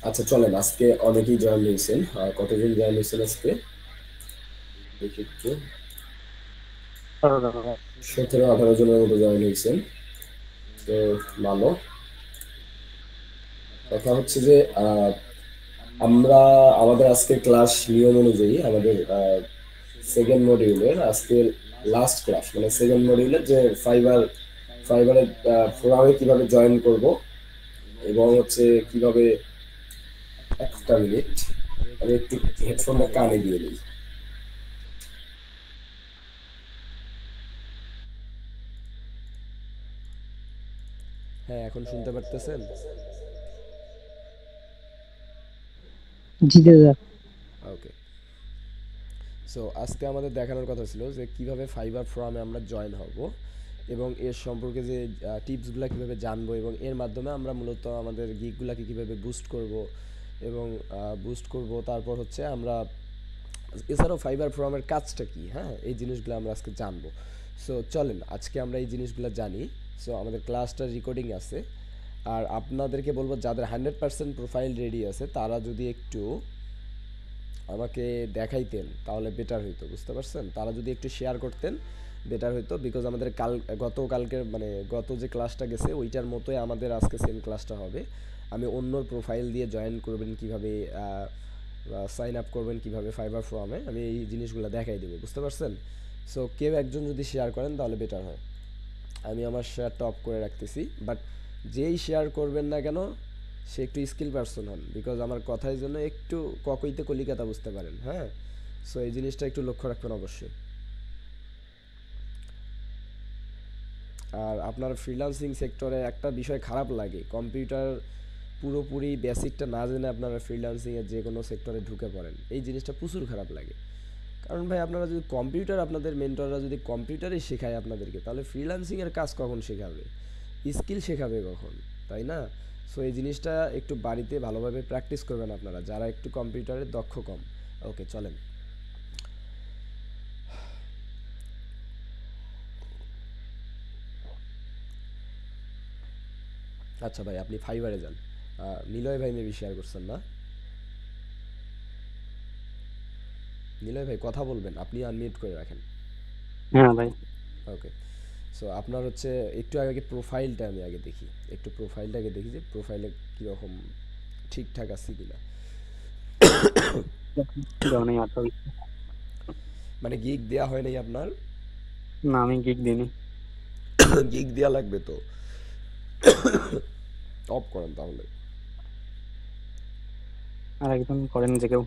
আচ্ছা চলেন, আজকে অনেকেই জয়েন হয়েছেন। কতজন জয়েন হয়েছেন আজকে দেখি একটু। 17-18 জনের মতো জয়েন হয়েছেন। তো ভালো। কথা হচ্ছে যে আমরা আমাদের আজকে ক্লাস নিয়ম অনুযায়ী আমাদের সেকেন্ড মডিউলের আজকের লাস্ট ক্লাস, মানে সেকেন্ড মডিউলের যে ফাইবারের ফোরামে কিভাবে জয়েন করব এবং হচ্ছে কিভাবে। একটা মিনিট, আমি একটু হেডফোনটা কানে দিয়ে নিই। হ্যাঁ, এখন শুনতে পারতেছেন? জি দাদা। ওকে। সো আজকে আমাদের দেখানোর কথা ছিল যে কিভাবে ফাইবার ফোরামে আমরা জয়েন হব এবং এর সম্পর্কে যে টিপসগুলো কিভাবে জানবো এবং এর মাধ্যমে আমরা মূলত আমাদের গিগগুলোকে কিভাবে বুস্ট করব এবং তারপর হচ্ছে আমরা এছাড়াও ফাইবার ফোরামের কাজটা কি, হ্যাঁ এই জিনিসগুলো আমরা আজকে জানবো। সো চলেন আজকে আমরা এই জিনিসগুলো জানি। সো আমাদের ক্লাসটা রেকর্ডিং আছে। আর আপনাদেরকে বলবো যাদের 100% প্রোফাইল রেডি আছে তারা যদি একটু আমাকে দেখাইতেন তাহলে বেটার হইতো, বুঝতে পারছেন? তারা যদি একটু শেয়ার করতেন বেটার হইতো, বিকজ আমাদের গতকালকের মানে গত যে ক্লাসটা গেছে ওইটার মতোই আমাদের আজকে সেম ক্লাসটা হবে। আমি অন্যর প্রোফাইল দিয়ে জয়েন করবেন কিভাবে, সাইন আপ করবেন কিভাবে ফাইবার ফোরামে, আমি এই জিনিসগুলো দেখাই দেবো, বুঝতে পারছেন? সো কেউ একজন যদি শেয়ার করেন তাহলে বেটার হয়। আমি আমার শেয়ারটা অফ করে রাখতেছি, বাট যেই শেয়ার করবেন না কেন সে একটু স্কিল পারসন হন, বিকজ আমার কথার জন্য একটু ককইতে কলিকাতা বুঝতে পারেন, হ্যাঁ। সো এই জিনিসটা একটু লক্ষ্য রাখবেন অবশ্যই। আর আপনার ফ্রিল্যান্সিং সেক্টরে একটা বিষয় খারাপ লাগে, কম্পিউটার পুরোপুরি বেসিকটা না জেনে আপনারা ফ্রিল্যান্সিংয়ের যে কোনো সেক্টরে ঢুকে পড়েন, এই জিনিসটা প্রচুর খারাপ লাগে। কারণ ভাই আপনারা যদি কম্পিউটার, আপনাদের মেন্টররা যদি কম্পিউটারই শেখায় আপনাদেরকে, তাহলে ফ্রিল্যান্সিংয়ের কাজ কখন শেখাবে, স্কিল শেখাবে কখন, তাই না? সো এই জিনিসটা একটু বাড়িতে ভালোভাবে প্র্যাকটিস করবেন আপনারা যারা একটু কম্পিউটারের দক্ষ কম। ওকে চলেন। আচ্ছা ভাই আপনি ফাইবারে যান। নিলয় ভাই মেবি শেয়ার করছেন না? নিলয় ভাই কথা বলবেন, আপনি আনমিউট করে রাখেন। হ্যাঁ ভাই। ওকে। সো আপনার হচ্ছে একটু আগে প্রোফাইলটা আমি আগে দেখি, একটু প্রোফাইলটাকে দেখি যে প্রোফাইলে কীরকম ঠিকঠাক আছে কিনা। দেওয়া নেই আর তো। মানে গিগ দেওয়া হয় নাই আপনার? না, আমি গিগ দিইনি। গিগ দেওয়া লাগবে তো। অফ করেন তাহলে। আর একজন করেন যে কেউ।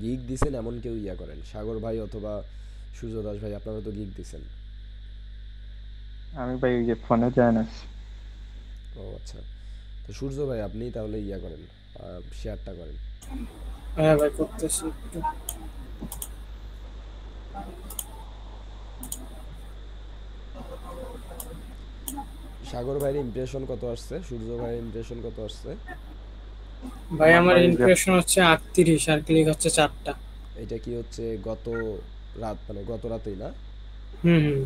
গিগ দিছেন এমন কেউ ইয়া করেন, সাগর ভাই অথবা সূর্য দাস ভাই, আপনারা তো গিগ দিছেন। আমি ভাই ওই যে ফোনে জয়েন আছি। ও আচ্ছা। তো সূর্য ভাই আপনি তাহলে ইয়া করেন, শেয়ারটা করেন। হ্যাঁ ভাই করতেছি একটু। সাগর ভাইয়ের ইমপ্রেশন কত আসছে, সূর্য ভাইয়ের ইমপ্রেশন কত আসছে? ভাই আমার আমার ভাই ওই যে ইমপ্রেশন হচ্ছে 38 আর ক্লিক হচ্ছে 4টা। এটা কি হচ্ছে গত রাত, মানে গত রাতেই না? হুম হুম।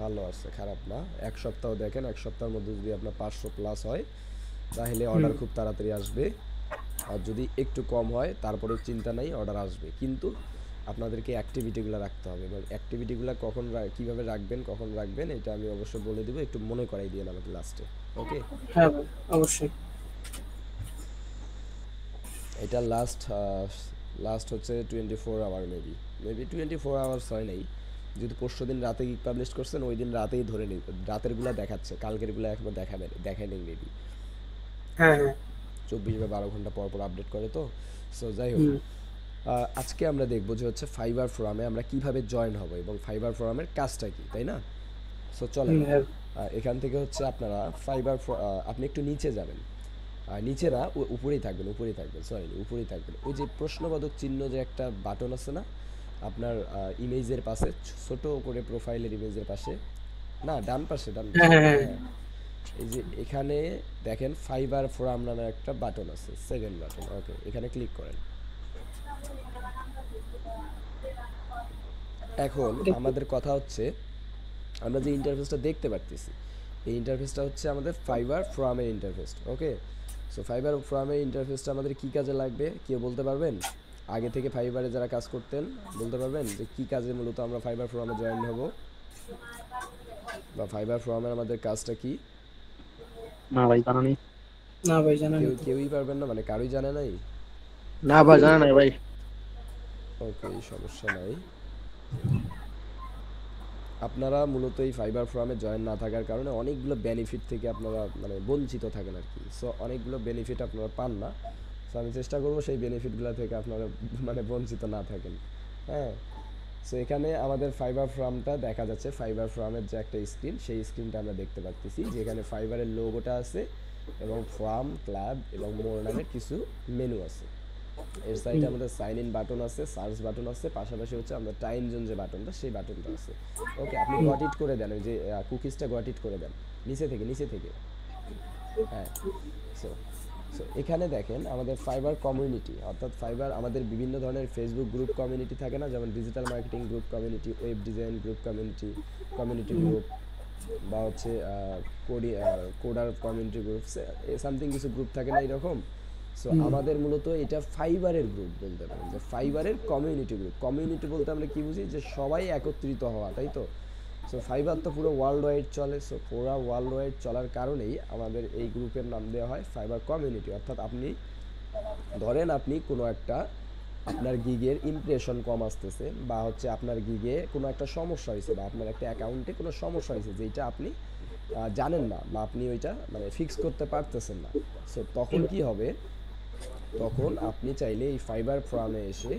ভালো আসছে, খারাপ না। এক সপ্তাহ দেখেন, এক সপ্তাহের মধ্যে যদি আপনার 500+ হয় তাহলে হুম। অর্ডার খুব তাড়াতাড়ি আসবে। আর যদি একটু কম হয় তারপরেও চিন্তা নাই, অর্ডার আসবে, কিন্তু আপনাদেরকে অ্যাক্টিভিটিগুলো রাখতে হবে এবং অ্যাক্টিভিটিগুলো কীভাবে রাখবেন, কখন রাখবেন এটা আমি অবশ্যই বলে দেবো, একটু মনে করাই দিয়ে আমাকে লাস্টে। ওকে। হ্যাঁ ভাই অবশ্যই। এটা লাস্ট হচ্ছে 24 আওয়ার, মেবি 24 আওয়ার্স হয় নাই, যেহেতু পরশু দিন রাতে গিগ পাবলিশ করছেন ওই দিন রাতেই ধরে নিই, রাতেরগুলো দেখাচ্ছে, কালকেরগুলো এখনো দেখায় নেই মেবি। হ্যাঁ হ্যাঁ। 24 বা 12 ঘন্টা পর পর আপডেট করে তো। সো যাই হোক, হুম আজকে আমরা দেখবো যে হচ্ছে ফাইবার ফোরামে আমরা কিভাবে জয়েন হব এবং ফাইবার ফোরামের কাজটা কি, তাই না? সো চলেন। হুম। হ্যাঁ এখান থেকে হচ্ছে আপনারা আপনি একটু নিচে যাবেন। আর নিচে না, উপরেই থাকবেন, উপরেই থাকবেন, সরি উপরেই থাকবেন। ওই যে প্রশ্নবোধক চিহ্ন যে একটা বাটন আছে না আপনার ইমেজের পাশে, ছোট করে প্রোফাইলের ইমেজের পাশে, না ডান পাশে, ডান হ্যাঁ পাশে, হ্যাঁ হ্যাঁ। হ্যাঁ। এই যে এখানে দেখেন ফাইবার ফোরাম নামে একটা বাটন আছে, সেকেন্ড বাটন, ওকে এখানে ক্লিক করেন। এখন এটা কি? আমাদের কথা হচ্ছে, আমরা যে ইন্টারফেসটা দেখতে পারতেছি এই ইন্টারফেসটা হচ্ছে আমাদের ফাইবার ফোরামের ইন্টারফেস, ওকে। সো ফাইবার ফোরামের ইন্টারফেসটা আমাদের কি কাজে লাগবে কেউ বলতে পারবেন? আগে থেকে ফাইবারে যারা কাজ করতেন বলতে পারবেন যে কি কাজে মূলত আমরা ফাইবার ফোরামে জয়েন হব, বা ফাইবার ফোরামের আমাদের কাজটা কি? না ভাই জানা নেই। না ভাই জানা নেই তো। কেউই পারবেন না, মানে কারোই জানা নাই? না ভাই জানা নাই ভাই। ওকে, সমস্যা নাই। আপনারা মূলত এই ফাইবার ফোরামে জয়েন না থাকার কারণে অনেকগুলো বেনিফিট থেকে আপনারা মানে বঞ্চিত থাকেন আর কি। সো অনেকগুলো বেনিফিট আপনারা পান না। সো আমি চেষ্টা করবো সেই বেনিফিটগুলো থেকে আপনারা মানে বঞ্চিত না থাকেন। হ্যাঁ, সো এখানে আমাদের ফাইবার ফোরামটা দেখা যাচ্ছে। ফাইবার ফোরামের যে একটা স্ক্রিন, সেই স্ক্রিনটা আমরা দেখতে পাচ্ছি যেখানে ফাইবারের লোগোটা আছে এবং ফোরাম, ক্লাব এবং মোর নামের কিছু মেনু আছে। এর সাইডে আমাদের সাইন ইন বাটন আছে, সার্চ বাটন আছে, পাশাপাশি হচ্ছে আমরা টাইম জোন যে বাটনটা, সেই বাটনটা আছে। ওকে, আপনি গট ইট করে দেন, ওই যে কুকিজটা গট ইট করে দেন নিচে থেকে। হ্যাঁ, সো সো এখানে দেখেন আমাদের ফাইবার কমিউনিটি, অর্থাৎ ফাইবার আমাদের বিভিন্ন ধরনের ফেসবুক গ্রুপ কমিউনিটি থাকে না, যেমন digital marketing group community, web design group community group, বা হচ্ছে কোডার কমিউনিটি গ্রুপ, সামথিং কিছু গ্রুপ থাকে না এরকম। সো আমাদের মূলত এটা ফাইবারের গ্রুপ বলতে পারেন, যে ফাইবারের কমিউনিটি গ্রুপ। কমিউনিটি বলতে আমরা কি বুঝি, যে সবাই একত্রিত হওয়া, তাই তো? সো ফাইবার তো পুরো ওয়ার্ল্ড ওয়াইড চলে। সো পুরো ওয়ার্ল্ড ওয়াইড চলার কারণেই আমাদের এই গ্রুপের নাম দেওয়া হয় ফাইবার কমিউনিটি। অর্থাৎ আপনি ধরেন আপনি কোনো একটা আপনার গিগের ইমপ্রেশন কম আসতেছে, বা হচ্ছে আপনার গিগে কোনো একটা সমস্যা হয়েছে, বা আপনার একটা অ্যাকাউন্টে কোনো সমস্যা হয়েছে যেটা আপনি জানেন না, বা আপনি ওইটা মানে ফিক্স করতে পারতেছেন না। সো তখন কি হবে, তখন আপনি চাইলে এই ফাইবার ফোরামে এসে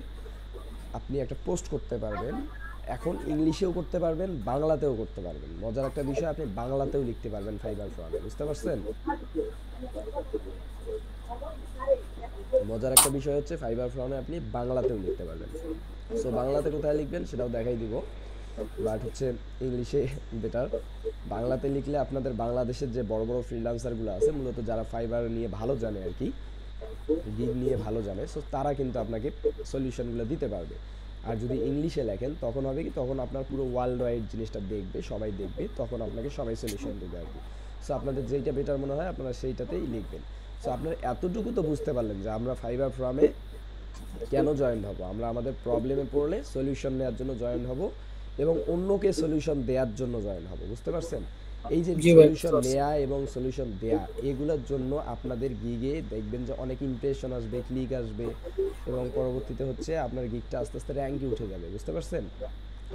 আপনি একটা পোস্ট করতে পারবেন। এখন ইংলিশেও করতে পারবেন, বাংলাতেও করতে পারবেন। মজার একটা বিষয়, আপনি বাংলাতেও লিখতে পারবেন ফাইবার ফোরামে, বুঝতে পারছেন? মজার একটা বিষয় হচ্ছে ফাইবার ফোরামে আপনি বাংলাতেও লিখতে পারবেন। সো বাংলাতে কোথায় লিখবেন সেটাও দেখাই দিব, বাট হচ্ছে ইংলিশে বেটার। বাংলাতে লিখলে আপনাদের বাংলাদেশের যে বড় বড় ফ্রিল্যান্সারগুলো আছে, মূলত যারা ফাইবার নিয়ে ভালো জানে আর কি, গিগ নিয়ে ভালো জানে, সো তারা কিন্তু আপনাকে সলিউশনগুলো দিতে পারবে। আর যদি ইংলিশে লেখেন তখন হবে কি, তখন আপনার পুরো ওয়ার্ল্ড ওয়াইড জিনিসটা দেখবে, সবাই দেখবে, তখন আপনাকে সবাই সলিউশন দেবে আর কি। সো আপনাদের যেইটা বেটার মনে হয় আপনারা সেইটাতেই লিখবেন। সো আপনারা এতটুকু তো বুঝতে পারলেন যে আমরা ফাইবার ফোরামে কেন জয়েন হব। আমরা আমাদের প্রবলেমে পড়লে সলিউশন নেওয়ার জন্য জয়েন হব, এবং অন্যকে সলিউশন দেওয়ার জন্য জয়েন হব, বুঝতে পারছেন? এই যে জি ভাই, সলিউশন নেয়া এবং সলিউশন দেয়া, এগুলোর জন্য আপনাদের গিগে দেখবেন যে অনেক ইমপ্রেশন আসবে, ক্লিক আসবে, এবং পরবর্তীতে হচ্ছে আপনার গিগটা আস্তে আস্তে র্যাঙ্কে উঠে যাবে, বুঝতে পারছেন?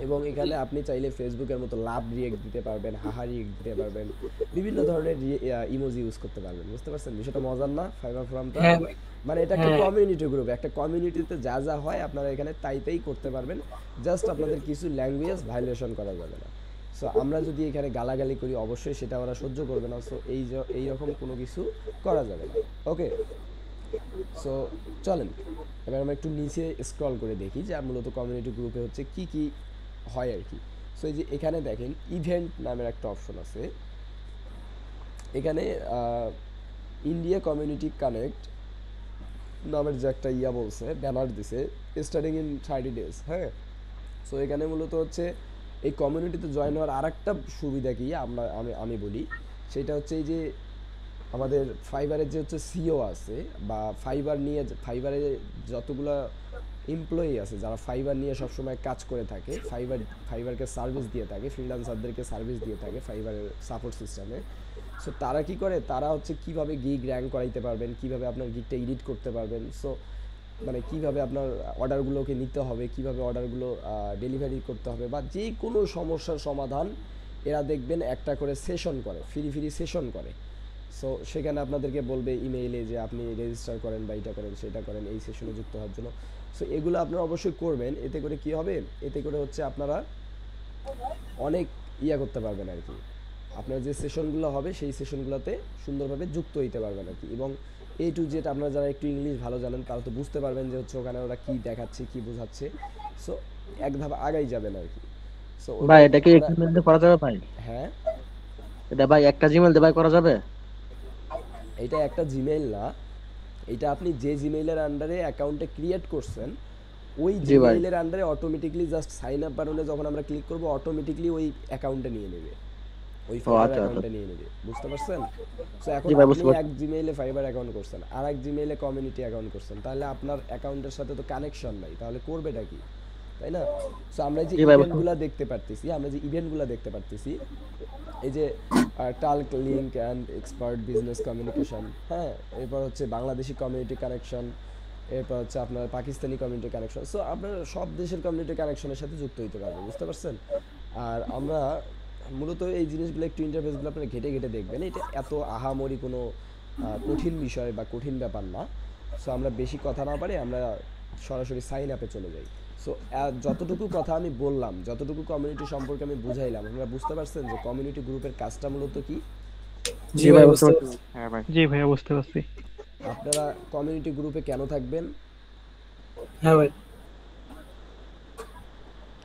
এবং এখানে আপনি চাইলে ফেসবুকের মতো লাভ রিয়েক্ট দিতে পারবেন, হাহা রিয়েক্ট দিতে পারবেন, বিভিন্ন ধরনের ইমোজি ইউজ করতে পারবেন, বুঝতে পারছেন? বিষয়টা মজার না ফাইবার ফোরামটা? হ্যাঁ ভাই, মানে এটা একটা হ্যাঁ। কমিউনিটি গ্রুপ, একটা কমিউনিটিতে যা যা হয় আপনারা এখানে তাই করতে পারবেন। জাস্ট আপনাদের কিছু ল্যাঙ্গুয়েজ ভায়োলেশন করা যাবে না। সো আমরা যদি এখানে গালাগালি করি অবশ্যই সেটা ওরা সহ্য করবে না। সো এই রকম কোনো কিছু করা যাবে না। ওকে, সো চলেন এবার আমরা একটু নিচে স্ক্রল করে দেখি যে মূলত কমিউনিটি গ্রুপে হচ্ছে কি কি হয় আর কি। সো এই যে এখানে দেখেন ইভেন্ট নামের একটা অপশন আছে। এখানে ইন্ডিয়া কমিউনিটি কানেক্ট নামের যে একটা বলছে, ব্যানার দিছে, স্টার্টিং ইন 30 days। হ্যাঁ, সো এখানে মূলত হচ্ছে এই কমিউনিটিতে জয়েন হওয়ার আরেকটা সুবিধা কি আমি বলি, সেটা হচ্ছে এই যে আমাদের ফাইবারের যে হচ্ছে সিও আছে, বা ফাইবারে যতগুলো এমপ্লয়ি আছে যারা ফাইবার নিয়ে সবসময় কাজ করে থাকে, ফাইবারকে সার্ভিস দিয়ে থাকে, ফ্রিল্যান্সারদেরকে সার্ভিস দিয়ে থাকে ফাইবারের সাপোর্ট সিস্টেমে। সো তারা কি করে, তারা হচ্ছে কিভাবে গিগ র্যাঙ্ক করাইতে পারবেন, কিভাবে আপনার গিগটা এডিট করতে পারবেন, সো মানে কিভাবে আপনার অর্ডারগুলোকে নিতে হবে, কিভাবে অর্ডারগুলো ডেলিভারি করতে হবে, বা যে কোনো সমস্যার সমাধান এরা দেখবেন একটা করে সেশন করে, ফ্রি সেশন করে। সো সেখানে আপনাদেরকে বলবে ইমেইলে যে আপনি রেজিস্টার করেন, বা এটা করেন সেটা করেন এই সেশনে যুক্ত হওয়ার জন্য। সো এগুলো আপনারা অবশ্যই করবেন। এতে করে কি হবে, এতে করে হচ্ছে আপনারা অনেক করতে পারবেন আর কি। আপনার যে সেশনগুলো হবে সেই সেশনগুলোতে সুন্দরভাবে যুক্ত হইতে পারবেন আর কি। এবং টু জেড আপনারা যারা একটু ইংলিশ ভালো জানেন তারা তো বুঝতে পারবেন যে হচ্ছে ওখানে ওরা কী দেখাচ্ছে, কী বোঝাচ্ছে। সো এক ধাপ আগাই যাবেন আর কি। সো ভাই এটা কি ইমেল দিয়ে করা যাবে ভাই? হ্যাঁ, এটা ভাই একটা জিমেল দিয়ে ভাই করা যাবে? এটা একটা জিমেইল না, এটা আপনি যে জিমেইলের আন্ডারে অ্যাকাউন্টে ক্রিয়েট করছেন ওই জি ভাই। জিমেইলের আন্ডারে অটোমেটিকলি জাস্ট সাইন আপ বাটনে যখন আমরা ক্লিক করব অটোমেটিকলি ওই অ্যাকাউন্টে নিয়ে নেবে। ওই ও ফাইবার আচ্ছা আচ্ছা। অ্যাকাউন্টে নিয়ে নেবে, বুঝতে পারছেন? সো এখন জি ভাই আপনি বুঝতে পারছি। এক জিমেইলে ফাইবার অ্যাকাউন্ট করছেন, আর এক জিমেইলে কমিউনিটি অ্যাকাউন্ট করছেন, তাহলে আপনার অ্যাকাউন্টের সাথে তো কানেকশন নাই, তাহলে করবেটা কি, তাই না? সো আমরা যে জি ভাই বুঝতে ইভেন্টগুলো দেখতে পারতেছি, এই যে talc link and expert business communication, হ্যাঁ, এরপর হচ্ছে বাংলাদেশি কমিউনিটি কানেকশন, এরপর হচ্ছে আপনার পাকিস্তানি কমিউনিটি কানেকশন। সো আপনার সব দেশের কমিউনিটি কানেকশনের সাথে যুক্ত হতে পারবেন, বুঝতে পারছেন? আর আমরা মূলত এই জিনিসগুলো একটু ইন্টারফেসগুলো আপনারা ঘেটে ঘেটে দেখবেন, এটা এত আহামরি কোনো কঠিন বিষয় বা কঠিন ব্যাপার না। সো আমরা বেশি কথা না পারি, আমরা সরাসরি সাইন আপে চলে যাই। সো যতটুকু কথা আমি বললাম, যতটুকু কমিউনিটি সম্পর্কে আমি বুঝাইলাম, আপনারা বুঝতে পারছেন যে কমিউনিটি গ্রুপের কাজটা মূলত কি? জি জি ভাই ভাই বুঝতে বুঝতে পারছি। পারছি। হ্যাঁ ভাই, জি ভাইয়া বুঝতে পারছি। আপনারা কমিউনিটি গ্রুপে কেন থাকবেন? হ্যাঁ ভাই।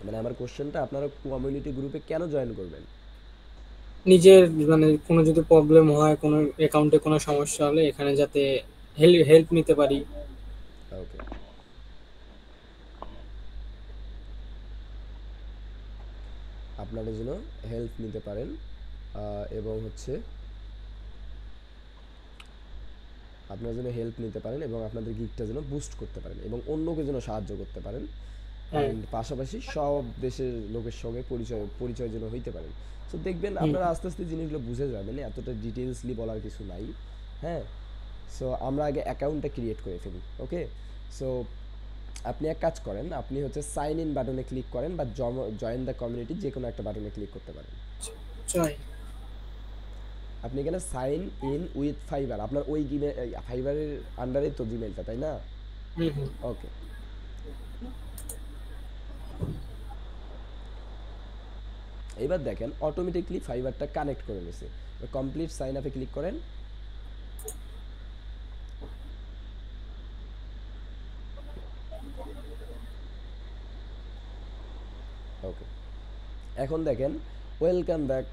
মানে আমার কোশ্চেনটা, আপনারা কমিউনিটি গ্রুপে কেন জয়েন করবেন? নিজের মানে কোনো যদি প্রবলেম হয়, কোনো অ্যাকাউন্টে কোনো সমস্যা হলে এখানে যাতে হেল্প নিতে পারি। ওকে, আপনারা যেন হেল্প নিতে পারেন, এবং হচ্ছে আপনারা যেন হেল্প নিতে পারেন এবং আপনাদের গিগটা যেন বুস্ট করতে পারেন এবং অন্যকে যেন সাহায্য করতে পারেন, হ্যাঁ। অ্যান্ড পাশাপাশি সব দেশের লোকের সঙ্গে পরিচয় পরিচয় যেন হইতে পারেন। সো দেখবেন হুম। আপনারা আস্তে আস্তে জিনিসগুলো বুঝে যাবেন, এতটা ডিটেলসলি বলার কিছু নাই। হ্যাঁ, সো আমরা আগে অ্যাকাউন্টটা ক্রিয়েট করে ফেলি। ওকে, সো আপনি এক কাজ করেন, আপনি হচ্ছে সাইন ইন বাটনে ক্লিক করেন বা জয়েন দ্য কমিউনিটি, যে কোনো একটা বাটনে ক্লিক করতে পারেন। চাই। আপনি এখানে সাইন ইন উইথ ফাইবার, আপনার ওই ফাইবারের আন্ডারে তো জিমেলটা, তাই না? হুম হুম। ওকে, এবার দেখেন অটোমেটিকলি ফাইবারটা কানেক্ট করে নিছে। কমপ্লিট সাইন আপে ক্লিক করেন। ওকে, এখন দেখেন ওয়েলকাম ব্যাক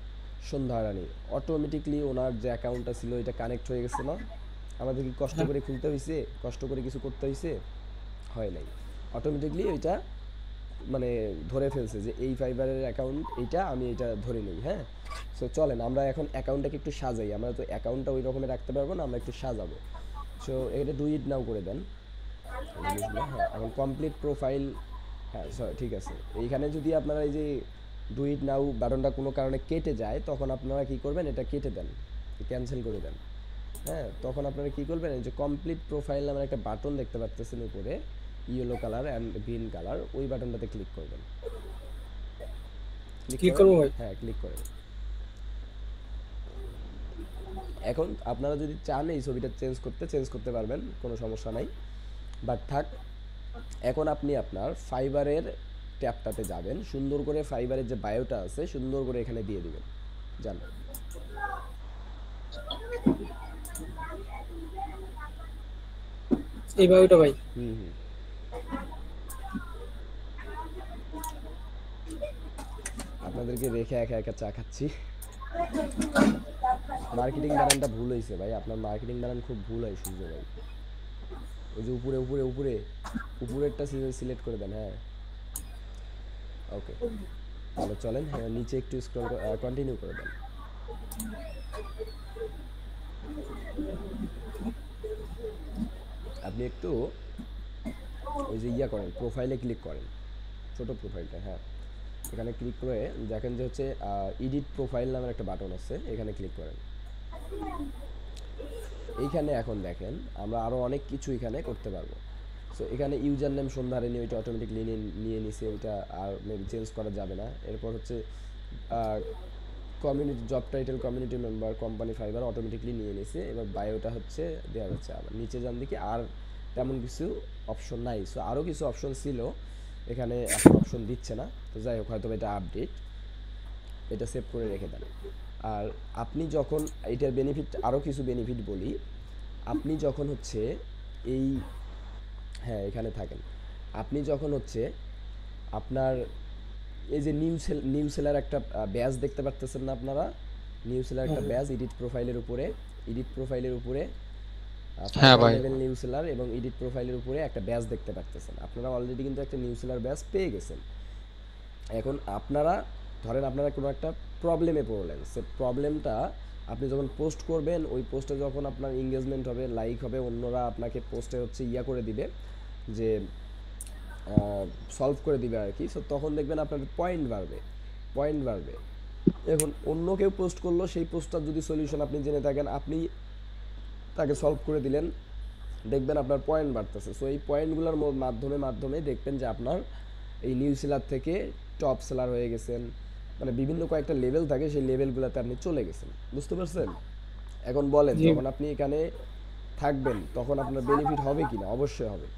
সন্ধ্যা রানী, অটোমেটিকলি ওনার যে অ্যাকাউন্টটা ছিল এটা কানেক্ট হয়ে গেছে না? আমাদের কি কষ্ট করে খুলতে হয়েছে, কষ্ট করে কিছু করতে হয়েছে? হয় নাই, অটোমেটিকলি ওইটা মানে ধরে ফেলছে যে এই ফাইবারের অ্যাকাউন্ট এইটা, আমি এটা ধরে নিই। হ্যাঁ, সো চলেন আমরা এখন অ্যাকাউন্টটাকে একটু সাজাই, আমরা তো অ্যাকাউন্টটা ওই রকমের রাখতে পারবো না, আমরা একটু সাজাবো। সো এটা ডু ইট নাও করে দেন এই জিনিসগুলো। হ্যাঁ, এখন কমপ্লিট প্রোফাইল, হ্যাঁ ঠিক আছে। এইখানে যদি আপনারা এই যে ডু ইট নাও বাটনটা কোনো কারণে কেটে যায়, তখন আপনারা কি করবেন, এটা কেটে দেন, ক্যান্সেল করে দেন। হ্যাঁ, তখন আপনারা কি করবেন, এই যে কমপ্লিট প্রোফাইল নামের একটা বাটন দেখতে পাচ্ছেন উপরে, yellow colour and green colour, ওই বাটনটাতে ক্লিক করবেন। ক্লিক ক্লিক করেন? করবো ভাই? হ্যাঁ, ক্লিক করেন। এখন আপনারা যদি চান এই ছবিটা চেঞ্জ করতে পারবেন, কোনো সমস্যা নাই, বাট থাক। এখন আপনি আপনার ফাইবারের ট্যাবটাতে যাবেন, সুন্দর করে ফাইবারের যে বায়োটা আছে সুন্দর করে এখানে দিয়ে দিবেন। যান। এইভাবে ওটা ভাই। হুম হুম, আপনাদেরকে রেখে একা একা চা খাচ্ছি। মার্কেটিং বানানটা ভুল হয়েছে ভাই, আপনার মার্কেটিং বানান খুব ভুল হয় সূর্য ভাই। ওই যে উপরে উপরে উপরে উপরেরটা সিলেক্ট করে দেন। হ্যাঁ, ওকে, তাহলে চলেন, হ্যাঁ নিচে একটু স্ক্রল কন্টিনিউ করে দেন। আপনি একটু ওই যে ইয়া করেন, প্রোফাইলে ক্লিক করেন, ছোট প্রোফাইলটা। হ্যাঁ, এখানে ক্লিক করে দেখেন যে হচ্ছে এডিট প্রোফাইল নামের একটা বাটন আছে, এখানে ক্লিক করেন। এইখানে এখন দেখেন আমরা আরও অনেক কিছু এখানে করতে পারবো। সো এখানে ইউজার নেম সন্ধ্যারানী, ওইটা অটোমেটিকলি নিয়ে নিছে, ওইটা আর মেবি চেঞ্জ করা যাবে না। এরপর হচ্ছে community job title community member company fibre automatically নিয়ে নিছে। এবার বায়োটা হচ্ছে দেওয়া যাচ্ছে। আবার নিচে যান দিকে আর তেমন কিছু অপশন নাই। সো আরও কিছু অপশন ছিল, এখানে এখন অপশন দিচ্ছে না। তো যাই হোক, হয়তো এটা আপডেট, এটা সেভ করে রেখে দেন। আর আপনি যখন এটার বেনিফিট, আরও কিছু বেনিফিট বলি, আপনি যখন হচ্ছে এই, হ্যাঁ এখানে থাকেন, আপনি যখন হচ্ছে আপনার এই যে নিউ সেলার একটা ব্যাজ দেখতে পারতেছেন না আপনারা? নিউ সেলার একটা ব্যাজ এডিট প্রোফাইলের উপরে হ্যাঁ ফাইবার ভাই। লেভেল নিউ সেলার এবং এডিট প্রোফাইলের উপরে একটা ব্যাজ দেখতে পারতেছেন। আপনারা অলরেডি কিন্তু একটা নিউ সেলার ব্যাজ পেয়ে গেছেন। এখন আপনারা ধরেন আপনারা কোনো একটা প্রবলেমে পড়লেন, সে প্রবলেমটা আপনি যখন পোস্ট করবেন, ওই পোস্টে যখন আপনার এঙ্গেজমেন্ট হবে, লাইক হবে, অন্যরা আপনাকে পোস্টে হচ্ছে ইয়া করে দিবে, যে সলভ করে দিবে আর কি। সো তখন দেখবেন আপনার পয়েন্ট বাড়বে, পয়েন্ট বাড়বে। এখন অন্য কেউ পোস্ট করলো, সেই পোস্টটার যদি সলিউশন আপনি জেনে থাকেন, আপনি তাকে সলভ করে দিলেন, দেখবেন আপনার পয়েন্ট বাড়তেছে। সো এই পয়েন্টগুলোর মাধ্যমে দেখবেন যে আপনার এই নিউ সেলার থেকে টপ সেলার হয়ে গেছেন, মানে বিভিন্ন কয়েকটা লেভেল থাকে, সেই লেভেলগুলোতে আপনি চলে গেছেন। বুঝতে পারছেন? এখন বলেন, জি যখন আপনি এখানে থাকবেন তখন আপনার বেনিফিট হবে কি না? অবশ্যই হবে।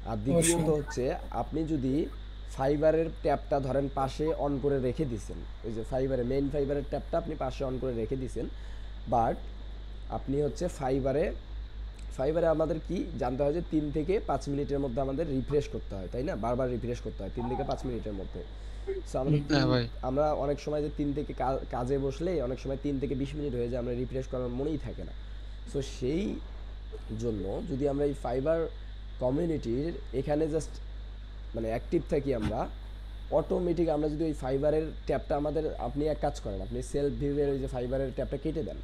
আর দ্বিতীয়ত অবশ্যই। হচ্ছে, আপনি যদি ফাইবারের ট্যাবটা ধরেন পাশে অন করে রেখে দিছেন, ওই যে ফাইবারে মেইন ফাইবারের ট্যাবটা আপনি পাশে অন করে রেখে দিছেন, বাট আপনি হচ্ছে ফাইবারে ফাইবারে আমাদের কি জানতে হয় যে 3 থেকে 5 মিনিটের মধ্যে আমাদের রিফ্রেশ করতে হয়, তাই না? বারবার রিফ্রেশ করতে হয় 3 থেকে 5 মিনিটের মধ্যে। সো আমাদের হ্যাঁ ভাই। আমরা অনেক সময় যে 3 থেকে কাজে বসলে অনেক সময় 3 থেকে 20 মিনিট হয়ে যায়, আমরা রিফ্রেশ করার মনেই থাকে না। সো সেই জন্য যদি আমরা এই ফাইবার কমিউনিটির এখানে জাস্ট মানে অ্যাক্টিভ থাকি, আমরা অটোমেটিক আমরা যদি ওই ফাইবারের ট্যাবটা আমাদের, আপনি এক কাজ করেন, আপনি সেলফ ভিউয়ের ওই যে ফাইবারের ট্যাবটা কেটে দেন,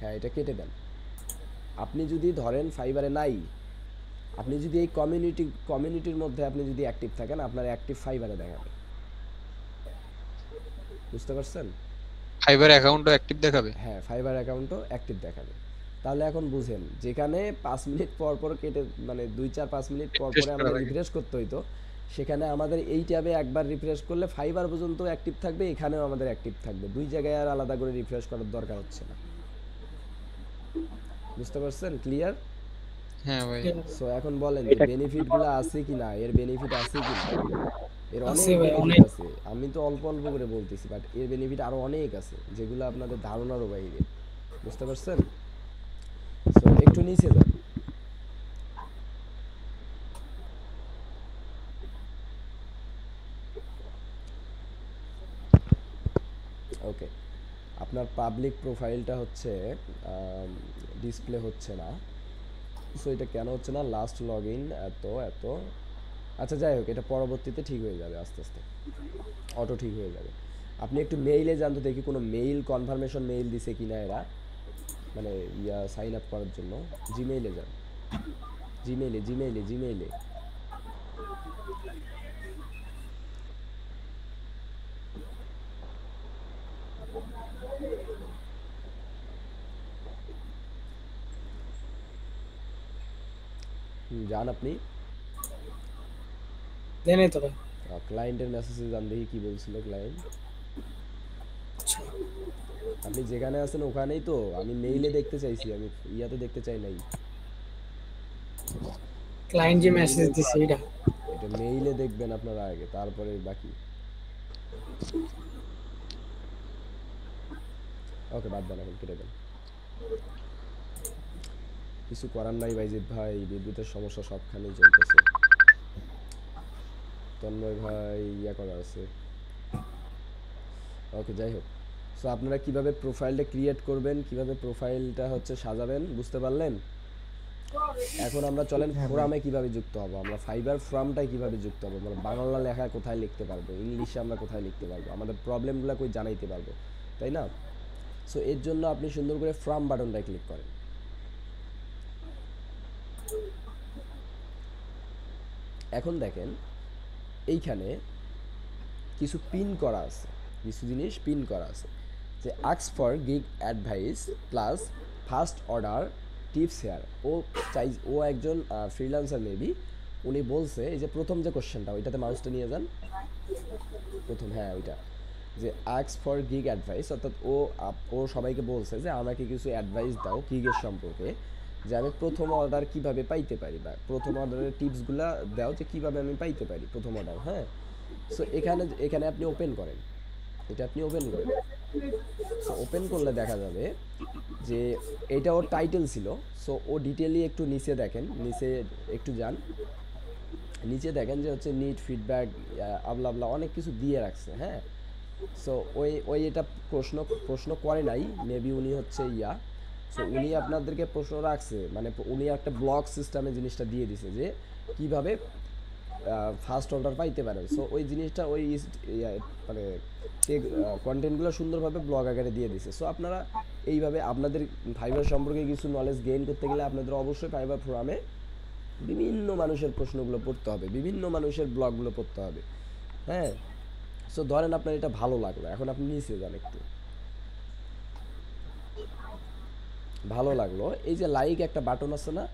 হ্যাঁ এটা কেটে দেন। আপনি যদি ধরেন ফাইবারে নাই, আপনি যদি এই কমিউনিটির মধ্যে আপনি যদি অ্যাক্টিভ থাকেন, আপনার অ্যাক্টিভ ফাইবারে দেখাবে। বুঝতে পারছেন? ফাইবার অ্যাকাউন্টও অ্যাক্টিভ দেখাবে? হ্যাঁ, ফাইবার অ্যাকাউন্টও অ্যাক্টিভ দেখাবে। তাহলে এখন বুঝেন, যেখানে 5 মিনিট পর পর কেটে, মানে 2 4 5 মিনিট পর রিফ্রেশ পরে করা আমাদের লাগে। রিফ্রেশ করতে হইতো, সেখানে আমাদের এই ট্যাবে একবার রিফ্রেশ করলে ফাইবার পর্যন্ত অ্যাক্টিভ থাকবে, এখানেও আমাদের অ্যাক্টিভ থাকবে, দুই জায়গায় আর আলাদা করে রিফ্রেশ করার দরকার হচ্ছে না। বুঝতে পারছেন? ক্লিয়ার? হ্যাঁ ভাই। সো এখন বলেন যে এটা বেনিফিটগুলো আছে কি না, এর বেনিফিট আছে কি না? এর অনেক আছে ভাই, বেনিফিট অনেক। আছে। আমি তো অল্প অল্প করে বলতেছি, বাট এর বেনিফিট আরো অনেক আছে, যেগুলো আপনাদের ধারণারও বাইরে। বুঝতে পারছেন? সো একটু নিচে যান। ওকে, আপনার পাবলিক প্রোফাইলটা হচ্ছে ডিসপ্লে হচ্ছে না। সো এটা কেন হচ্ছে না? লাস্ট লগ ইন এত এত, আচ্ছা যাই হোক, এটা পরবর্তীতে ঠিক হয়ে যাবে, আস্তে আস্তে অটো ঠিক হয়ে যাবে। আপনি একটু মেইলে যান তো, দেখি কোনো মেইল কনফার্মেশন মেইল দিছে কিনা এরা, মানে সাইন আপ করার জন্য। জিমেইলে যান, জিমেইলে। যান আপনি দেনে তো ভাই। ক্লায়েন্টের মেসেজে যান, দেখি কি বলছিল ক্লায়েন্ট। আপনি যেখানে আছেন ওখানেই তো, আমি মেইলে দেখতে চাইছি, আমি ইয়াতে দেখতে চাই নাই। ক্লায়েন্ট যে মেসেজ দিছে এটা। এটা মেইলে দেখবেন আপনারা আগে, তারপরে বাকি। ওকে, বাদ দেন, এখন কেটে দেন। কিছু করার নাই বাইজিৎ ভাই, বিদ্যুতের সমস্যা সবখানেই চলতেছে। তন্ময় ভাই ইয়া করা আছে। ওকে, যাই হোক। সো আপনারা কিভাবে প্রোফাইলটা ক্রিয়েট করবেন, কিভাবে প্রোফাইলটা হচ্ছে সাজাবেন, বুঝতে পারলেন? এখন আমরা চলেন ফোরামে কিভাবে যুক্ত হব, আমরা ফাইবার ফোরামটাই কিভাবে যুক্ত হব, মানে বাংলা লেখা কোথায় লিখতে পারবো, ইংলিশে আমরা কোথায় লিখতে পারবো, আমাদের প্রবলেমগুলো কই জানাইতে পারবো, তাই না? সো এর জন্য আপনি সুন্দর করে ফ্রম বাটনটা ক্লিক করেন। এখন দেখেন এইখানে কিছু পিন করা আছে, কিছু জিনিস পিন করা আছে, যে ask for gig advice plus first order tips here. ও একজন ফ্রিল্যান্সার মেবি, উনি বলছে এই যে প্রথম যে কোশ্চেনটা, ওইটাতে মাউসটা নিয়ে যান প্রথম, হ্যাঁ ওইটা, যে আস্ক ফর গিগ অ্যাডভাইস, অর্থাৎ ও সবাইকে বলছে যে আমাকে কিছু অ্যাডভাইস দাও গিগের সম্পর্কে, যে আমি প্রথম অর্ডার কিভাবে পাইতে পারি, বা প্রথম অর্ডারের টিপসগুলো দাও যে কিভাবে আমি পাইতে পারি প্রথম অর্ডার। হ্যাঁ, সো এখানে আপনি ওপেন করেন, এটা আপনি ওপেন করেন। সো ওপেন করলে দেখা যাবে যে এটা ওর টাইটেল ছিল। সো ও ডিটেইলি একটু নিচে দেখেন, নিচে একটু যান, নিচে দেখেন যে হচ্ছে নিড ফিডব্যাক আবলা আবলা অনেক কিছু দিয়ে রাখছে। হ্যাঁ, সো ওই এটা প্রশ্ন করে নাই, মেবি উনি হচ্ছে সো উনি আপনাদেরকে প্রশ্ন রাখছে, মানে উনি একটা ব্লগ সিস্টেমে জিনিসটা দিয়ে দিছে যে কিভাবে ফার্স্ট অর্ডার পাইতে পারেন। সো ওই জিনিসটা ওই মানে কন্টেন্টগুলো সুন্দরভাবে ব্লগ আকারে দিয়ে দিছে। সো আপনারা এইভাবে আপনাদের ফাইবার সম্পর্কে কিছু নলেজ গেইন করতে গেলে আপনাদের অবশ্যই ফাইবার ফোরামে বিভিন্ন মানুষের প্রশ্নগুলো পড়তে হবে, বিভিন্ন মানুষের ব্লগগুলো পড়তে হবে। হ্যাঁ, সো ধরেন আপনার এটা ভালো লাগলো, এখন আপনি নিচে যান একটু, ভালো লাগলো, এই যে লাইক একটা বাটন আছে না,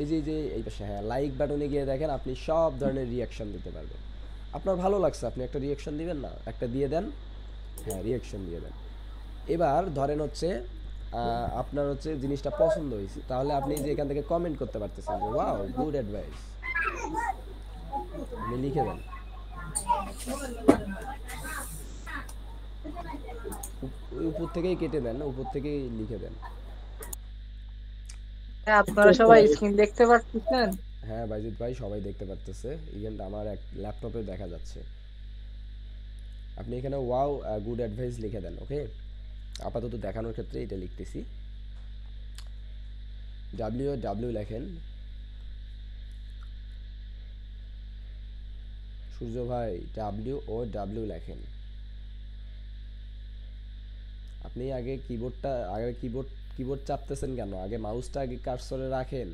এই যে এই পাশে, হ্যাঁ লাইক বাটনে গিয়ে দেখেন আপনি সব ধরনের রিয়াকশন দিতে পারবেন। আপনার ভালো লাগছে, আপনি একটা রিয়াকশন দিবেন না, একটা দিয়ে দেন, হ্যাঁ রিয়াকশন দিয়ে দেন। এবার ধরেন হচ্ছে আপনার হচ্ছে জিনিসটা পছন্দ হয়েছে, তাহলে আপনি যে এখান থেকে কমেন্ট করতে পারতেছেন যে ওয়াও গুড অ্যাডভাইস, আপনি লিখে দেন। ওই উপর থেকেই কেটে দেন, উপর থেকেই লিখে দেন। হ্যাঁ, আপনারা সবাই স্ক্রিন দেখতে পাচ্ছেন? হ্যাঁ বাইজিৎ ভাই, সবাই দেখতে পারতেছে, ইভেন আমার এক ল্যাপটপে দেখা যাচ্ছে। আপনি এখানে ওয়াও গুড অ্যাডভাইস লিখে দেন। ওকে, আপাতত দেখানোর ক্ষেত্রে এটা লিখতেছি। ডাব্লিউ লেখেন, সূর্য ভাই ডাব্লিউ লেখেন। আপনি আগে কিবোর্ড চাপতেছেন কেন? আগে মাউসটা আগে কার্সরে রাখেন,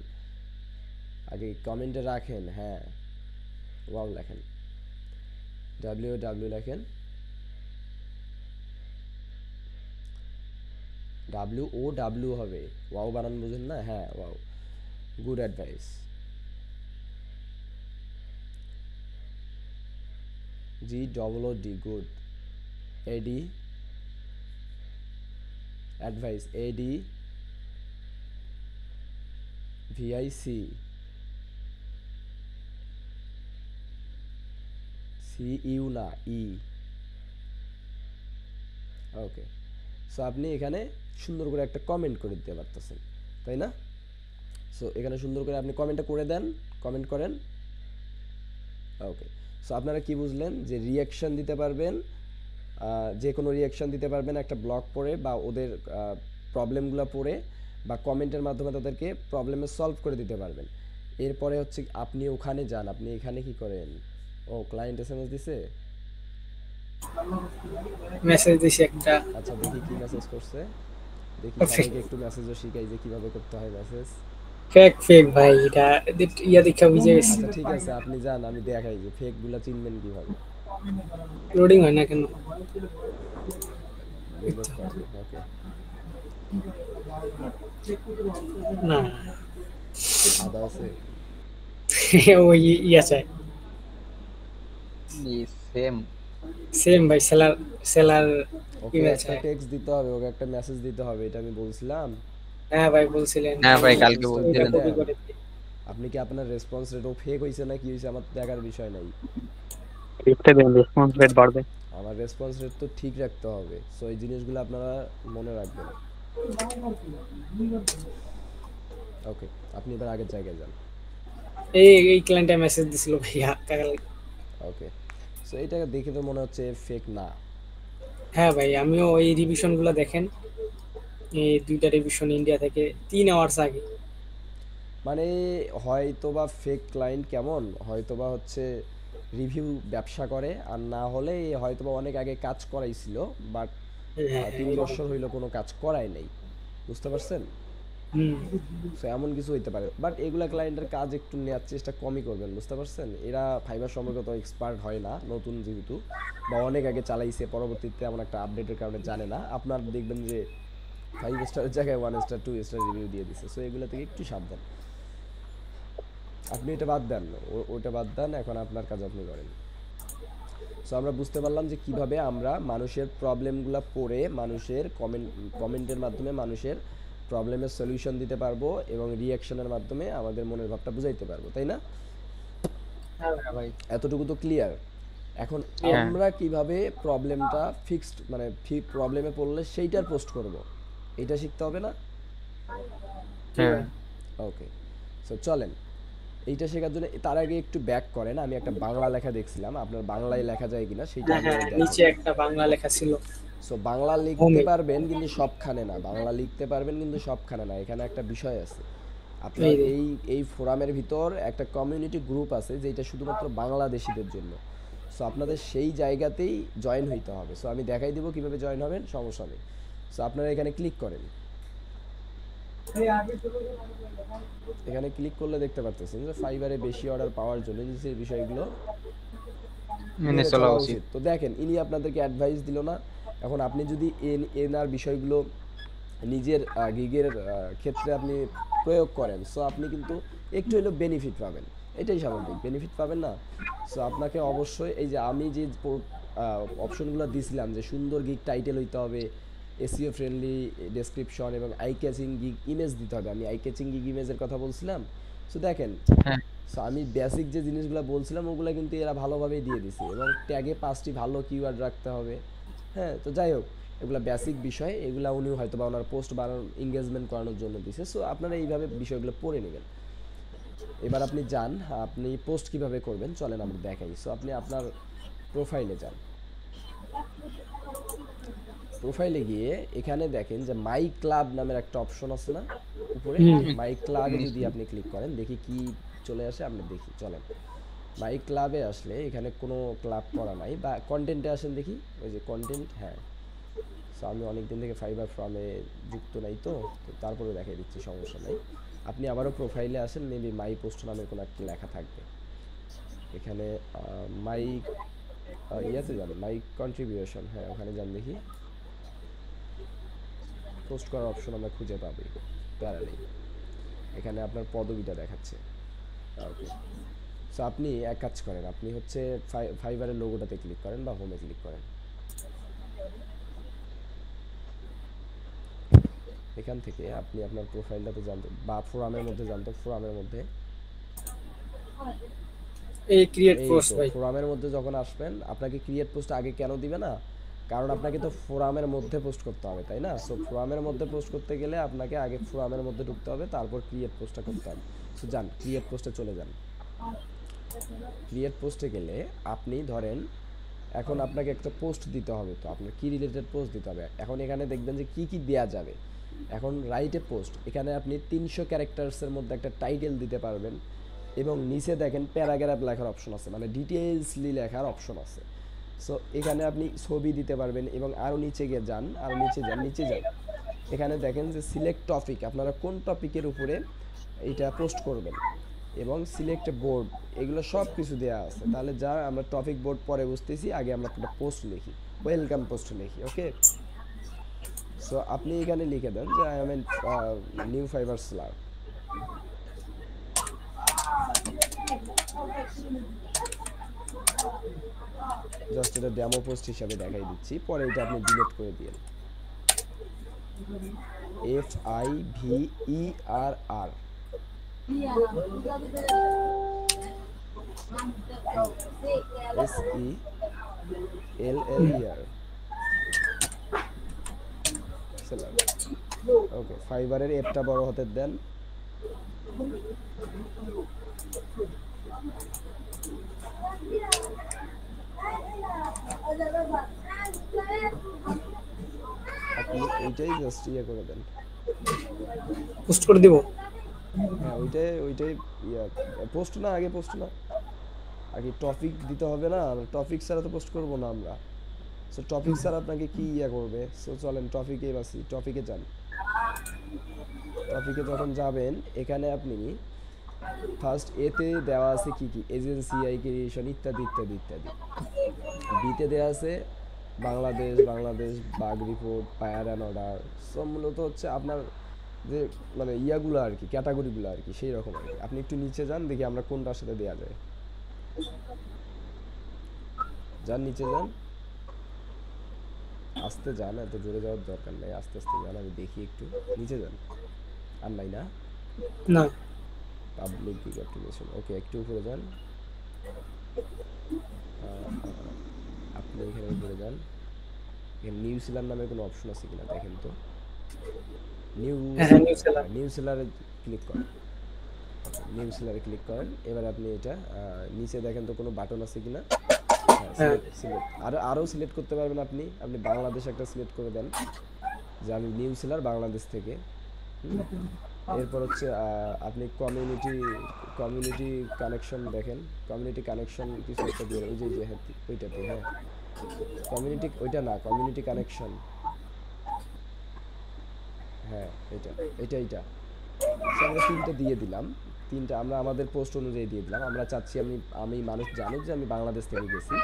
আগে কমেন্টে রাখেন। হ্যাঁ, ওয়াও লেখেন, ডাব্লিউ লেখেন, ডাব্লিউ হবে, ওয়াও বানান বুঝেন না? হ্যাঁ wow, good advice, GOOD, good, এডি অ্যাডভাইস, ADVIC, CU না ই। ওকে, সো আপনি এখানে সুন্দর করে একটা কমেন্ট করে দিতে পারতেছেন, তাই না? সো এখানে সুন্দর করে আপনি কমেন্টটা করে দেন, কমেন্ট করেন। ওকে, সো আপনারা কি বুঝলেন যে রিয়াকশন দিতে পারবেন, যে কোনো রিয়াকশন দিতে পারবেন একটা ব্লগ পড়ে বা ওদের প্রবলেমগুলো পড়ে, বা কমেন্টের মাধ্যমে তাদেরকে প্রবলেমে সলভ করে দিতে পারবেন। এরপরে হচ্ছে আপনি ওখানে যান, আপনি এখানে কি করেন? ও ক্লায়েন্ট এসএমএস দিছে, মেসেজ দিছি একটা। আচ্ছা দেখি কি মেসেজ করছে, দেখি সবাইকে একটু মেসেজও শিখাই যে কিভাবে করতে হয় মেসেজ। ফেক ভাই, এটা ইয়া দেখা বুঝে গেছি। আচ্ছা ঠিক আছে, আপনি যান, আমি দেখাই যে ফেক গুলা চিনবেন কিভাবে। লোডিং হয় না কেন? রিলোড করেন, ওকে। না সাদা আছে, ওই ইয়া চাই, সেম। সেম ভাই, সেলার ওকে ইমেল একটা চাই। টেক্সট দিতে হবে, ওকে একটা মেসেজ দিতে হবে, এটা আমি বলছিলাম। হ্যাঁ ভাই বলছিলেন। হ্যাঁ ভাই, কালকে Text টা বলছিলেন। দিয়ে কপি দেন। করে দিই। আপনি কি আপনার রেসপন্স রেট ও ফেক হইছে না কি হইছে আমার দেখার বিষয় নাই, লিখতে দেন, রেসপন্স রেট বাড়বে। আমার রেসপন্স রেট তো ঠিক রাখতে হবে। সো এই জিনিসগুলো আপনারা মনে রাখবেন। ওকে, আপনি এবার আগের জায়গায় যান। এই ক্লায়েন্টটা মেসেজ দিছিল ভাইয়া কাল। ওকে, সো এইটা দেখে তো মনে হচ্ছে ফেক না। হ্যাঁ ভাই, আমিও ওই রিভিশন গুলো দেখেন, এই দুইটা রিভিশন ইন্ডিয়া থেকে 3 আওয়ার্স আগে। মানে হয়তোবা ফেক ক্লায়েন্ট কেমন, হয়তোবা হচ্ছে রিভিউ ব্যবসা করে, আর না হলে হয়তোবা অনেক আগে কাজ করাইছিল, বাট হ্যাঁ 3 বছর হইলো কোনো কাজ করায় নাই, বুঝতে পারছেন? হুম। সো এমন কিছু হইতে পারে, বাট এগুলা ক্লায়েন্টের কাজ একটু নেওয়ার চেষ্টা কমই করবেন, বুঝতে পারছেন? এরা ফাইবার সম্পর্কে তো এক্সপার্ট হয় না, নতুন যেহেতু, বা অনেক আগে চালাইছে, পরবর্তীতে এমন একটা আপডেটের কারণে জানে না। আপনার দেখবেন যে 5 স্টারের জায়গায় 1 স্টার 2 স্টার রিভিউ দিয়ে দিছে। সো এগুলা থেকে একটু সাবধান। আপনি এটা বাদ দেন, ওটা বাদ দেন, এখন আপনার কাজ আপনি করেন। সো আমরা বুঝতে পারলাম যে কিভাবে আমরা মানুষের প্রবলেমগুলো পড়ে, মানুষের কমেন্টের মাধ্যমে মানুষের প্রবলেমের সলিউশন দিতে পারবো, এবং রিয়াকশনের মাধ্যমে আমাদের মনের ভাবটা বুঝাইতে পারবো, তাই না? হ্যাঁ ভাই। এতটুকু তো ক্লিয়ার। এখন হ্যাঁ। আমরা কিভাবে প্রবলেমটা ফিক্সড, মানে প্রবলেমে পড়লে সেইটার পোস্ট করব, এটা শিখতে হবে না? হ্যাঁ। ওকে, সো চলেন এইটা শেখার জন্য তার আগে একটু ব্যাক করেন। আমি একটা বাংলা লেখা দেখছিলাম, আপনার বাংলায় লেখা যায় কিনা সেটা হ্যাঁ আমি হ্যাঁ, নিচে একটা বাংলা লেখা ছিল। সো বাংলা লিখতে পারবেন কিন্তু সবখানে না, বাংলা লিখতে পারবেন কিন্তু সবখানে না, এখানে একটা বিষয় আছে। আপনার এই রে। এই ফোরামের ভিতর একটা কমিউনিটি গ্রুপ আছে যেটা শুধুমাত্র বাংলাদেশিদের জন্য। সো আপনাদের সেই জায়গাতেই জয়েন হইতে হবে। সো আমি দেখাই দিব কিভাবে জয়েন হবেন, সমস্যা নেই। সো আপনারা এখানে ক্লিক করেন। এখানে ক্লিক করলে দেখতে পারতেছেন যে ফাইবারে বেশি অর্ডার পাওয়ার জন্য যে বিষয়গুলো মেনে চলা উচিত। উচিত। তো দেখেন ইনি আপনাদেরকে অ্যাডভাইস দিল না। এখন আপনি যদি এনার বিষয়গুলো নিজের গিগের ক্ষেত্রে আপনি প্রয়োগ করেন, সো আপনি কিন্তু একটু হলেও বেনিফিট পাবেন। এটাই স্বাভাবিক, বেনিফিট পাবেন না? সো আপনাকে অবশ্যই এই যে আমি যে অপশনগুলো দিয়েছিলাম যে সুন্দর গিগ টাইটেল হইতে হবে, এসইও ফ্রেন্ডলি ডেসক্রিপশন এবং আই ক্যাচিং গিগ ইমেজ দিতে হবে। আমি আই ক্যাচিং গিগ ইমেজের কথা বলছিলাম। সো দেখেন, হ্যাঁ সো আমি বেসিক যে জিনিসগুলো বলছিলাম ওগুলো কিন্তু এরা ভালোভাবেই দিয়ে দিছে এবং ট্যাগে 5টি ভালো কিওয়ার্ড রাখতে হবে। হ্যাঁ, তো যাই হোক, এগুলো বেসিক বিষয়, এগুলো উনি হয়তো বা ওনার পোস্ট বানানোর এঙ্গেজমেন্ট করানোর জন্য দিছে। সো আপনারা এইভাবে বিষয়গুলো পড়ে নেবেন। এবার আপনি যান, আপনি পোস্ট কিভাবে করবেন চলেন আমরা দেখাই। সো আপনি আপনার প্রোফাইলে যান। প্রোফাইলে গিয়ে এখানে দেখেন যে মাই ক্লাব নামের একটা অপশন আছে না উপরে, মাই ক্লাবে যদি আপনি ক্লিক করেন, দেখি কি চলে আসে, আমরা দেখি চলেন। মাই ক্লাবে আসলে এখানে কোনো ক্লাব করা নাই, বা কন্টেন্টে আসেন দেখি, ওই যে কন্টেন্ট। হ্যাঁ, সো আমি অনেক দিন থেকে ফাইবার ফ্রমে যুক্ত নাই, তো তারপরে দেখাই দিচ্ছি, সমস্যা নাই। আপনি আবারও প্রোফাইলে আসেন, মেবি মাই পোস্ট নামের কোনো একটা লেখা থাকবে এখানে। মাই ইয়াতে যান, মাই কন্ট্রিবিউশন, হ্যাঁ ওখানে যান, দেখি পোস্ট করার অপশন আমরা খুঁজে পাবো, প্যারা নেই। এখানে আপনার পদবিটা দেখাচ্ছে। ওকে, সো আপনি এক কাজ করেন, আপনি হচ্ছে ফাইবারের লোগোটাতে ক্লিক করেন বা হোমে ক্লিক করেন। এখান থেকে আপনি আপনার প্রোফাইলটাতে জানতে বা ফোরামের মধ্যে জানতে, ফোরামের মধ্যে এই ক্রিয়েট এই পোস্ট তো ভাই। ফোরামের মধ্যে যখন আসবেন, আপনাকে ক্রিয়েট পোস্ট আগে কেন দিবে না? কারণ আপনাকে তো ফোরামের মধ্যে পোস্ট করতে হবে, তাই না? সো ফোরামের মধ্যে পোস্ট করতে গেলে আপনাকে আগে ফোরামের মধ্যে ঢুকতে হবে, তারপর ক্রিয়েট পোস্টটা করতে হবে। সো যান, ক্রিয়েট পোস্টে চলে যান। ক্রিয়েট পোস্টে গেলে আপনি ধরেন এখন আপনাকে একটা পোস্ট দিতে হবে, তো আপনার কি রিলেটেড পোস্ট দিতে হবে। এখন এখানে দেখবেন যে কি কি দেয়া যাবে। এখন রাইটে পোস্ট, এখানে আপনি 300 ক্যারেক্টার্সের মধ্যে একটা টাইটেল দিতে পারবেন এবং নিচে দেখেন প্যারাগ্রাফ লেখার অপশন আছে, মানে ডিটেইলসলি লেখার অপশন আছে। সো এখানে আপনি ছবি দিতে পারবেন এবং আরও নিচে গিয়ে যান, আরও নিচে যান। এখানে দেখেন যে সিলেক্ট টপিক, আপনারা কোন টপিকের উপরে এইটা পোস্ট করবেন এবং সিলেক্ট বোর্ড, এগুলো সব কিছু দেওয়া আছে। তাহলে যা আমরা টপিক বোর্ড পরে বুঝতেছি, আগে আমরা একটা পোস্ট লিখি, ওয়েলকাম পোস্ট লিখি। ওকে, সো আপনি এখানে লিখে দেন যে I am new fibre seller. Just এটা ডেমো পোস্ট হিসাবে দেখাই দিচ্ছি, পরে এটা আপনি ডিলিট করে দিন। FIVERR SELLER seller. ওকে, ফাইবারের এফটা বড় হাতের দেন। আপনি এইটাই জাস্ট ইয়ে করে দেন। পোস্ট করে দিব। হ্যাঁ, ওইটাই ইয়া, পোস্ট না, আগে পোস্ট না, আগে টপিক দিতে হবে না? টপিক ছাড়া তো পোস্ট করবো না আমরা। সো টপিক ছাড়া আপনাকে কি ইয়া করবে? সো চলেন টপিকে বাসি, টপিকে যান। টপিকে যখন যাবেন, এখানে আপনি ফার্স্ট এতে দেওয়া আছে কি কি, এজেন্সি, আই ক্রিয়েশন ইত্যাদি ইত্যাদি ইত্যাদি। বিতে দেওয়া আছে Bangladesh, bug report, fire and order. সব মূলত হচ্ছে আপনার যে মানে ইয়াগুলো আর কি, ক্যাটাগরিগুলো আর কি, সেই রকম আর কি। আপনি একটু নিচে যান, দেখি আমরা কোনটার সাথে দেওয়া যায়। যান, নিচে যান, আস্তে যান, এত জোরে যাওয়ার দরকার নেই, আস্তে আস্তে যান, আমি দেখি একটু। নিচে যান, আর নাই না না, পাবলিক অ্যাপ্লিকেশন। ওকে, একটু উপরে যান। আপনি এখানে উপরে যান, এখানে নিউ সেলার নামে কোনো অপশন আছে কিনা দেখেন তো। নিউ সেলারে ক্লিক করেন। নিউ সেলারে ক্লিক করেন। এবার আপনি এটা নিচে দেখেন তো কোনো বাটন আছে কিনা। হ্যাঁ, সিলেক্ট আরও সিলেক্ট করতে পারবেন আপনি। আপনি বাংলাদেশ একটা সিলেক্ট করে দেন যে আমি নিউ সেলার বাংলাদেশ থেকে। এরপর হচ্ছে আপনি কমিউনিটি কানেকশন দেখেন, কমিউনিটি কানেকশন কিছু একটা দিয়ে ওই যে হ্যাঁ ওইটাতে, হ্যাঁ কমিউনিটি, ওইটা না, কমিউনিটি কানেকশন, হ্যাঁ এটা এইটা। সো আমরা তিনটা দিয়ে দিলাম, তিনটা আমরা আমাদের পোস্ট অনুযায়ী দিয়ে দিলাম। আমরা চাচ্ছি আমি মানুষ জানুক যে আমি বাংলাদেশ থেকে গেছি।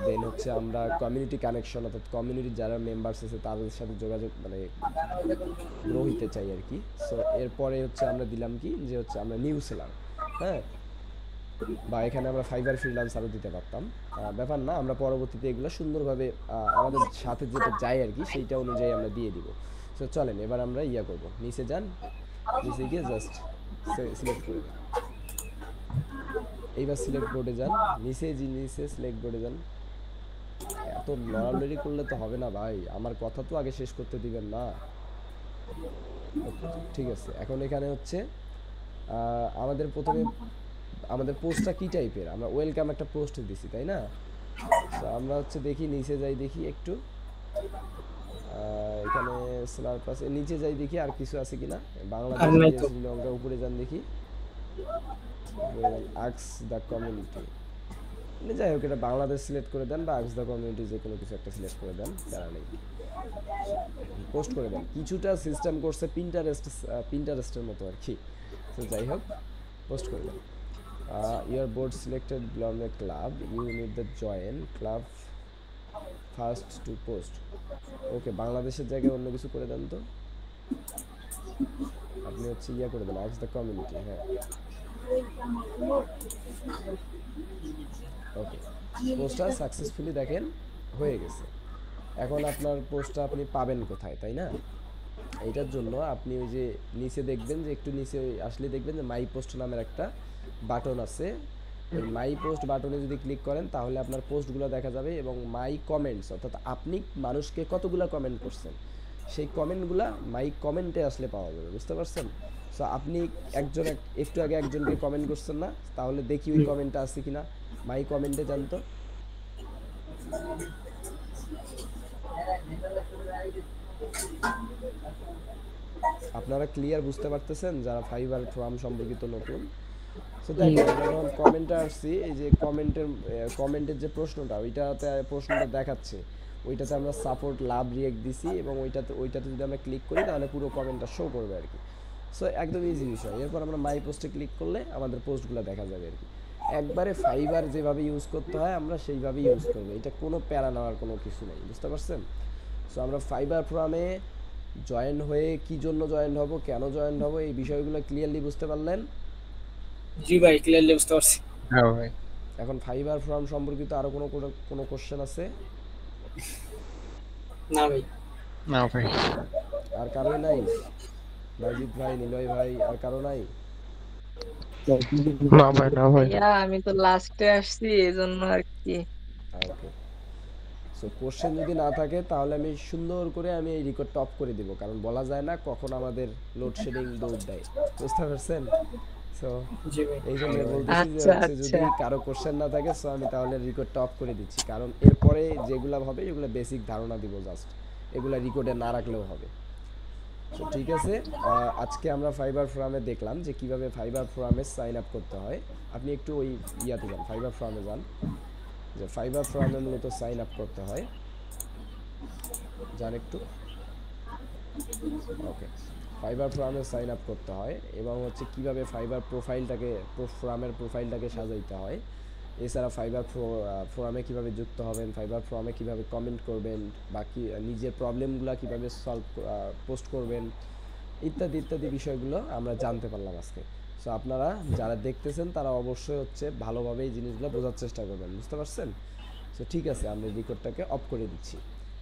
দেন হচ্ছে আমরা কমিউনিটি কানেকশন, অর্থাৎ কমিউনিটির যারা মেম্বার্স আছে তাদের সাথে যোগাযোগ মানে গ্রো হইতে চাই আর কি। সো এরপরে হচ্ছে আমরা দিলাম কি যে হচ্ছে আমরা নিউ সেলার, হ্যাঁ, বা এখানে আমরা ফাইবার ফ্রিল্যান্সারও দিতে পারতাম, ব্যাপার না, আমরা পরবর্তীতে এগুলো সুন্দরভাবে আমাদের সাথে যেটা যায় আর কি সেইটা অনুযায়ী আমরা দিয়ে দিব। সো চলেন এবার আমরা ইয়া করব, নিচে যান, নিচে গিয়ে জাস্ট সিলেক্ট করে দেন। এইবার সিলেক্ট বোর্ডে যান, নিচে সিলেক্ট বোর্ডে যান। এত লড়ালড়ি করলে তো হবে না ভাই, আমার কথা তো আগে শেষ করতে দিবেন না। ঠিক আছে, এখন এখানে হচ্ছে আমাদের প্রথমে আমাদের পোস্টটা কি টাইপের, আমরা ওয়েলকাম একটা পোস্ট দিছি তাই না। তো আমরা হচ্ছে দেখি নিচে যাই, দেখি একটু এখানে স্লার পাশে নিচে যাই দেখি আর কিছু আছে কিনা, বাংলাদেশ, শ্রীলঙ্কা, উপরে যান দেখি, আক্স দ্য কমিউনিটি, যাই হোক এটা বাংলাদেশ সিলেক্ট করে দেন বা আক্স দ্য কমিউনিটি যে কোনো কিছু একটা সিলেক্ট করে দেন, তারা নেই, পোস্ট করে দেন। কিছুটা সিস্টেম করছে পিন্টারেস্টের মতো আর কি। তো যাই হোক পোস্ট করে দেন। Your board selected belong a club, you need the join club first to post. Okay, বাংলাদেশের জায়গায় অন্য কিছু করে দেন তো, আপনি হচ্ছে ইয়া করে দেন আক্স দ্য কমিউনিটি, হ্যাঁ ওকে, পোস্টটা সাকসেসফুলি দেখেন হয়ে গেছে। এখন আপনার পোস্টটা আপনি পাবেন কোথায় তাই না, এইটার জন্য আপনি ওই যে নিচে দেখবেন যে একটু নিচে আসলে দেখবেন যে মাই পোস্ট নামের একটা বাটন আছে। ওই মাই পোস্ট বাটনে যদি ক্লিক করেন তাহলে আপনার পোস্টগুলো দেখা যাবে এবং মাই কমেন্টস, অর্থাৎ আপনি মানুষকে কতগুলো কমেন্ট করছেন সেই কমেন্টগুলো মাই কমেন্টে আসলে পাওয়া যাবে, বুঝতে পারছেন। সো আপনি একটু আগে একজনকে কমেন্ট করছেন না, তাহলে দেখি ওই কমেন্টটা আছে কিনা, মাই কমেন্টে যান তো। আপনারা ক্লিয়ার বুঝতে পারতেছেন যারা ফাইবার ফার্ম সম্পর্কিত নতুন। সো দেখেন আমরা যখন কমেন্টে আসছি, এই যে কমেন্টের যে প্রশ্নটা প্রশ্নটা দেখাচ্ছে ওইটাতে আমরা সাপোর্ট লাভ রিয়েক্ট দিছি এবং ওইটাতে যদি আমরা ক্লিক করি তাহলে পুরো কমেন্টটা শো করবে আর কি। সো একদম ইজি বিষয়। এরপর আমরা মাই পোস্টে ক্লিক করলে আমাদের পোস্টগুলো দেখা যাবে আর কি। একবারে ফাইবার যেভাবে ইউজ করতে হয় আমরা সেইভাবেই ইউজ করবো, এটা কোনো প্যারা নেওয়ার কোনো কিছু নেই, বুঝতে পারছেন। সো আমরা ফাইবার ফার্মে জয়েন হয়ে কি জন্য জয়েন হব, কেন জয়েন হব, এই বিষয়গুলো ক্লিয়ারলি বুঝতে পারলেন? জি ভাই, ক্লিয়ারলি বুঝতে পারছি। হ্যাঁ ভাই। এখন ফাইবার ফার্ম সম্পর্কিত আরো কোনো কোশ্চেন আছে? না ভাই। না ভাই। আর কারোই নাই? বাইজিৎ ভাই, নিলয় ভাই, আর কারো নাই? না ভাই, না ভাই। আমি তো লাস্টে আসছি এজন্য আর কি। ওকে, সো কোশ্চেন যদি না থাকে তাহলে আমি সুন্দর করে এই রেকর্ডটা অফ করে দিব, কারণ বলা যায় না কখন আমাদের লোডশেডিং দৌড় দেয়, বুঝতে পারছেন। সো এই জন্য বলতেছি যে হচ্ছে যদি কারো কোশ্চেন না থাকে সো আমি তাহলে রেকর্ডটা অফ করে দিচ্ছি, কারণ এরপরে যেগুলা হবে এগুলো বেসিক ধারণা দিব জাস্ট, এগুলা রেকর্ডে না রাখলেও হবে। তো ঠিক আছে, আজকে আমরা ফাইবার ফোরামে দেখলাম যে কিভাবে ফাইবার ফোরামে সাইন আপ করতে হয়। আপনি একটু ওই ইয়াতে যান, ফাইবার ফোরামে যান, যে ফাইবার ফোরামে মূলত সাইন আপ করতে হয়, যান একটু। ওকে, ফাইবার ফোরামে সাইন আপ করতে হয় এবং হচ্ছে কিভাবে ফাইবার ফোরামের প্রোফাইলটাকে সাজাইতে হয়, এছাড়া ফাইবার ফোরামে কিভাবে যুক্ত হবেন, ফাইবার ফোরামে কিভাবে কমেন্ট করবেন, বাকি নিজের প্রবলেমগুলো কিভাবে পোস্ট করবেন, ইত্যাদি ইত্যাদি বিষয়গুলো আমরা জানতে পারলাম আজকে। সো আপনারা যারা দেখতেছেন তারা অবশ্যই হচ্ছে ভালোভাবে এই জিনিসগুলো বোঝার চেষ্টা করবেন, বুঝতে পারছেন। সো ঠিক আছে, আমরা রেকর্ডটাকে অফ করে দিচ্ছি।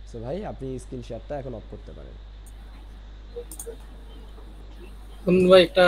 সো ভাই আপনি স্ক্রিন শেয়ারটা এখন অফ করতে পারেন। ভাই একটা